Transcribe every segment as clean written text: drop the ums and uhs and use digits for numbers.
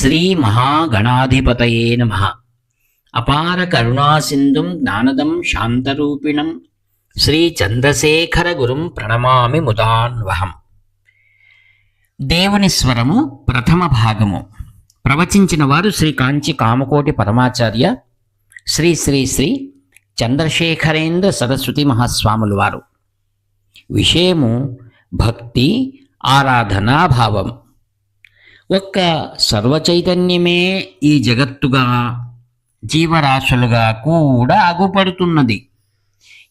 శ్రీ మహాగణాధిపతయే నమః. అపార కరుణాసింధుం జ్ఞానదం శాంతరూపిణం శ్రీ చంద్రశేఖర గురుం ప్రణమామి ముదాన్వహం. దేవుని స్వరము ప్రథమ భాగము. ప్రవచించిన వారు శ్రీ కాంచి కామకోటి పరమాచార్య శ్రీ శ్రీ శ్రీ చంద్రశేఖరేంద్ర సరస్వతి మహాస్వాములు వారు. విషయము భక్తి, ఆరాధనాభావం. ఒక్క సర్వచైతన్యమే ఈ జగత్తుగా, జీవరాశులుగా కూడా అగుపడుతున్నది.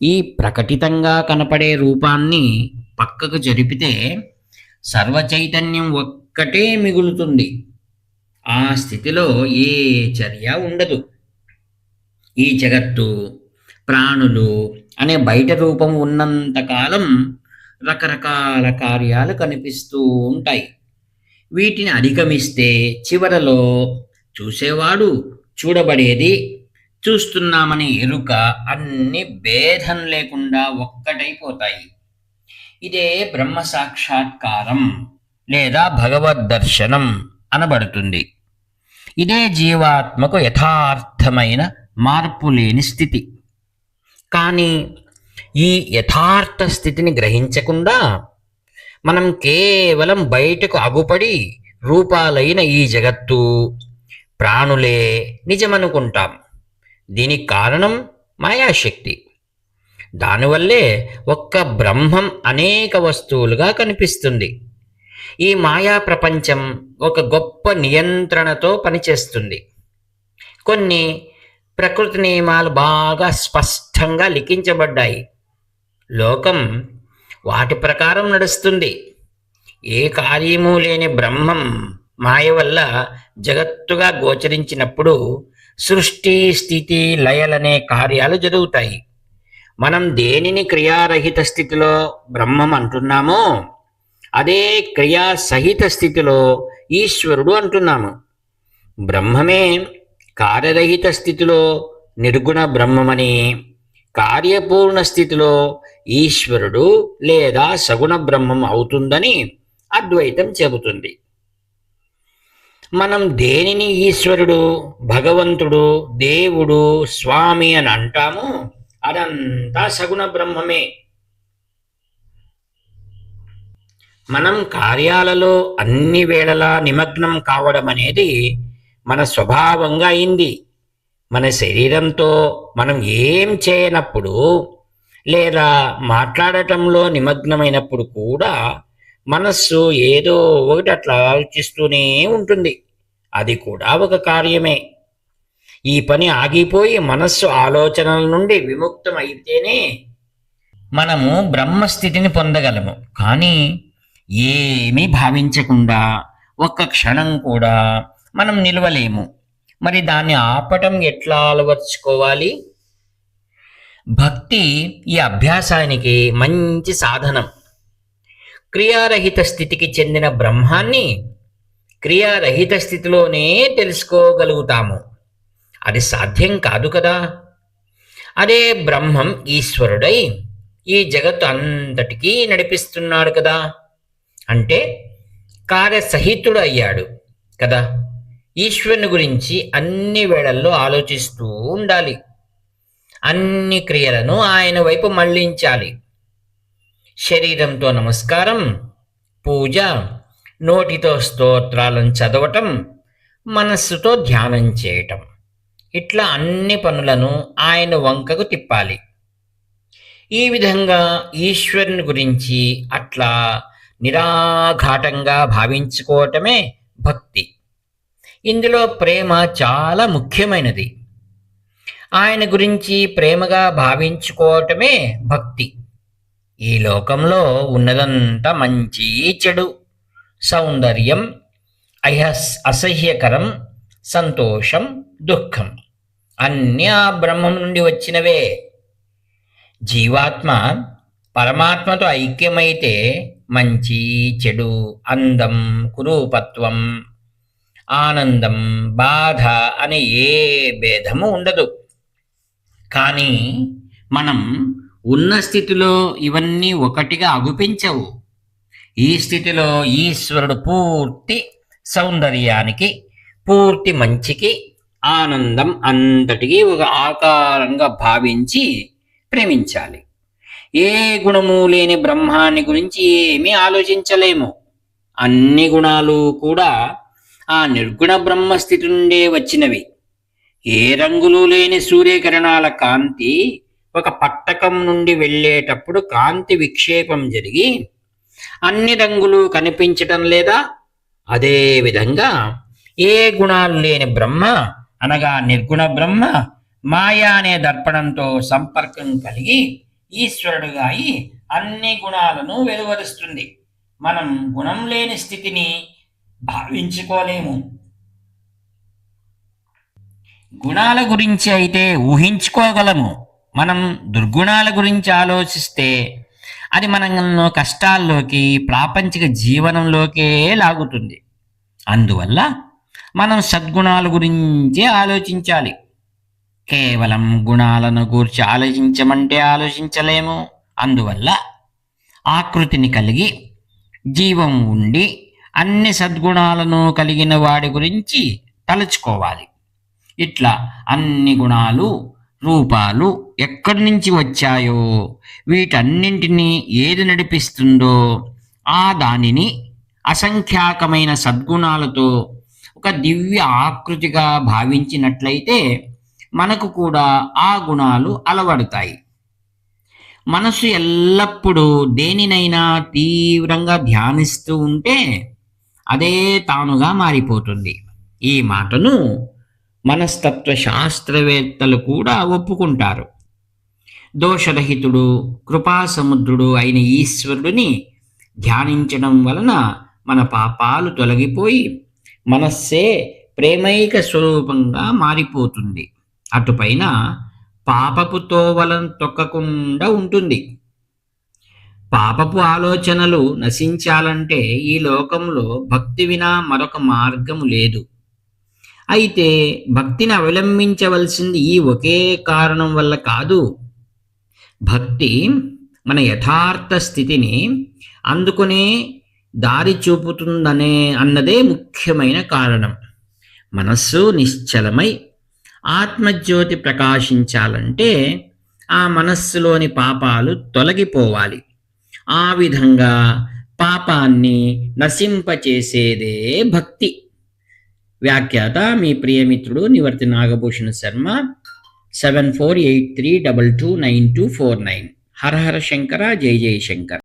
ఈ ప్రకటితంగా కనపడే రూపాన్ని పక్కకు జరిపితే సర్వచైతన్యం ఒక్కటే మిగులుతుంది. ఆ స్థితిలో ఏ చర్య ఉండదు. ఈ జగత్తు, ప్రాణులు అనే బయట రూపం ఉన్నంతకాలం రకరకాల కార్యాలు కనిపిస్తూ ఉంటాయి. వీటిని అధిగమిస్తే చివరలో చూసేవాడు, చూడబడేది, చూస్తున్నామనే ఎరుక అన్ని భేదం లేకుండా ఒక్కటైపోతాయి. ఇదే బ్రహ్మ సాక్షాత్కారం లేదా భగవద్ దర్శనం అనబడుతుంది. ఇదే జీవాత్మకు యథార్థమైన మార్పు లేని స్థితి. కానీ ఈ యథార్థ స్థితిని గ్రహించకుండా మనం కేవలం బయటకు అగుపడి రూపాలైన ఈ జగత్తు, ప్రాణులే నిజమనుకుంటాం. దీనికి కారణం మాయాశక్తి. దానివల్లే ఒక్క బ్రహ్మం అనేక వస్తువులుగా కనిపిస్తుంది. ఈ మాయా ప్రపంచం ఒక గొప్ప నియంత్రణతో పనిచేస్తుంది. కొన్ని ప్రకృతి నియమాలు బాగా స్పష్టంగా లిఖించబడ్డాయి. లోకం వాటి ప్రకారం నడుస్తుంది. ఏ కార్యము లేని బ్రహ్మం మాయ వల్ల జగత్తుగా గోచరించినప్పుడు సృష్టి, స్థితి, లయలనే కార్యాలు జరుగుతాయి. మనం దేనిని క్రియారహిత స్థితిలో బ్రహ్మం అంటున్నామో అదే క్రియాసహిత స్థితిలో ఈశ్వరుడు అంటున్నాము. బ్రహ్మమే కార్యరహిత స్థితిలో నిర్గుణ బ్రహ్మమని, కార్యపూర్ణ స్థితిలో ఈశ్వరుడు లేదా సగుణ బ్రహ్మం అవుతుందని అద్వైతం చెబుతుంది. మనం దేనిని ఈశ్వరుడు, భగవంతుడు, దేవుడు, స్వామి అని అంటామో అదంతా సగుణ బ్రహ్మమే. మనం కార్యాలలో అన్ని వేళలా నిమగ్నం కావడం అనేది మన స్వభావంగా అయింది. మన శరీరంతో మనం ఏం చేయనప్పుడు లేదా మాట్లాడటంలో నిమగ్నమైనప్పుడు కూడా మనస్సు ఏదో ఒకటి అట్లా ఆలోచిస్తూనే ఉంటుంది. అది కూడా ఒక కార్యమే. ఈ పని ఆగిపోయి మనస్సు ఆలోచనల నుండి విముక్తం అయితేనే మనము బ్రహ్మస్థితిని పొందగలము. కానీ ఏమీ భావించకుండా ఒక్క క్షణం కూడా మనం నిలవలేము. మరి దాన్ని ఆపటం ఎట్లా అలవర్చుకోవాలి? భక్తి ఈ అభ్యాసానికి మంచి సాధనం. క్రియారహిత స్థితికి చెందిన బ్రహ్మాన్ని క్రియారహిత స్థితిలోనే తెలుసుకోగలుగుతాము. అది సాధ్యం కాదు కదా. అదే బ్రహ్మం ఈశ్వరుడై ఈ జగత్తు అంతటికీ నడిపిస్తున్నాడు కదా. అంటే కార్యసహితుడు అయ్యాడు కదా. ఈశ్వరుని గురించి అన్ని వేళల్లో ఆలోచిస్తూ ఉండాలి. అన్ని క్రియలను ఆయన వైపు మళ్లించాలి. శరీరంతో నమస్కారం, పూజ, నోటితో స్తోత్రాలను చదవటం, మనస్సుతో ధ్యానం చేయటం, ఇట్లా అన్ని పనులను ఆయన వంకకు తిప్పాలి. ఈ విధంగా ఈశ్వరుని గురించి అట్లా నిరాఘాటంగా భావించుకోవటమే భక్తి. ఇందులో ప్రేమ చాలా ముఖ్యమైనది. ఆయన గురించి ప్రేమగా భావించుకోవటమే భక్తి. ఈ లోకంలో ఉన్నదంతా మంచి, చెడు, సౌందర్యం, అసహ్యకరం, సంతోషం, దుఃఖం అన్నీ ఆ బ్రహ్మం నుండి వచ్చినవే. జీవాత్మ పరమాత్మతో ఐక్యమైతే మంచి, చెడు, అందం, కురూపత్వం, ఆనందం, బాధ అనే ఏ భేదము ఉండదు. కానీ మనం ఉన్న స్థితిలో ఇవన్నీ ఒకటిగా అగుపించవు. ఈ స్థితిలో ఈశ్వరుడు పూర్తి సౌందర్యానికి, పూర్తి మంచికి ఆనందం అంతటికీ ఒక ఆకారంగా భావించి ప్రేమించాలి. ఏ గుణము లేని బ్రహ్మాన్ని గురించి ఏమీ ఆలోచించలేము. అన్ని గుణాలు కూడా ఆ నిర్గుణ బ్రహ్మస్థితి నుండే వచ్చినవి. ఏ రంగులు లేని సూర్యకిరణాల కాంతి ఒక పట్టకం నుండి వెళ్ళేటప్పుడు కాంతి విక్షేపం జరిగి అన్ని రంగులు కనిపించటం లేదా? అదే విధంగా ఏ గుణాలు లేని బ్రహ్మ అనగా నిర్గుణ బ్రహ్మ మాయా అనే దర్పణంతో సంపర్కం కలిగి ఈశ్వరుడుగా అయి అన్ని గుణాలను వెలువరుస్తుంది. మనం గుణం లేని స్థితిని భావించుకోలేము. గుణాల గురించి అయితే ఊహించుకోగలము. మనం దుర్గుణాల గురించి ఆలోచిస్తే అది మనల్ని కష్టాల్లోకి, ప్రాపంచిక జీవనంలోకే లాగుతుంది. అందువల్ల మనం సద్గుణాల గురించే ఆలోచించాలి. కేవలం గుణాలను గూర్చి ఆలోచించమంటే ఆలోచించలేము. అందువల్ల ఆకృతిని కలిగి జీవం ఉండి అన్ని సద్గుణాలను కలిగిన వాడి గురించి తలుచుకోవాలి. ఇట్లా అన్ని గుణాలు, రూపాలు ఎక్కడి నుంచి వచ్చాయో, వీటన్నింటినీ ఏది నడిపిస్తుందో ఆ దానిని అసంఖ్యాకమైన సద్గుణాలతో ఒక దివ్య ఆకృతిగా భావించినట్లయితే మనకు కూడా ఆ గుణాలు అలవడతాయి. మనసు ఎల్లప్పుడూ దేనినైనా తీవ్రంగా ధ్యానిస్తూ ఉంటే అదే తానుగా మారిపోతుంది. ఈ మాటను మనస్తత్వ శాస్త్రవేత్తలు కూడా ఒప్పుకుంటారు. దోషరహితుడు, కృపాసముద్రుడు అయిన ఈశ్వరుడిని ధ్యానించడం వలన మన పాపాలు తొలగిపోయి మనస్సే ప్రేమైక స్వరూపంగా మారిపోతుంది. అటుపైన పాపపు తోవలను తొక్కకుండా ఉంటుంది. పాపపు ఆలోచనలు నశించాలంటే ఈ లోకంలో భక్తి వినా మరొక మార్గము లేదు. అయితే భక్తిని అవలంబించవలసింది ఈ ఒకే కారణం వల్ల కాదు. భక్తి మన యథార్థ స్థితిని అందుకునే దారి చూపుతుందనే అన్నదే ముఖ్యమైన కారణం. మనస్సు నిశ్చలమై ఆత్మజ్యోతి ప్రకాశించాలంటే ఆ మనస్సులోని పాపాలు తొలగిపోవాలి. ఆ విధంగా పాపాన్ని నశింపచేసేదే భక్తి. వ్యాఖ్యాత మీ ప్రియమిత్రుడు నివర్తి నాగభూషణ శర్మ. 7483229249. హర హర శంకర, జై జై శంకర.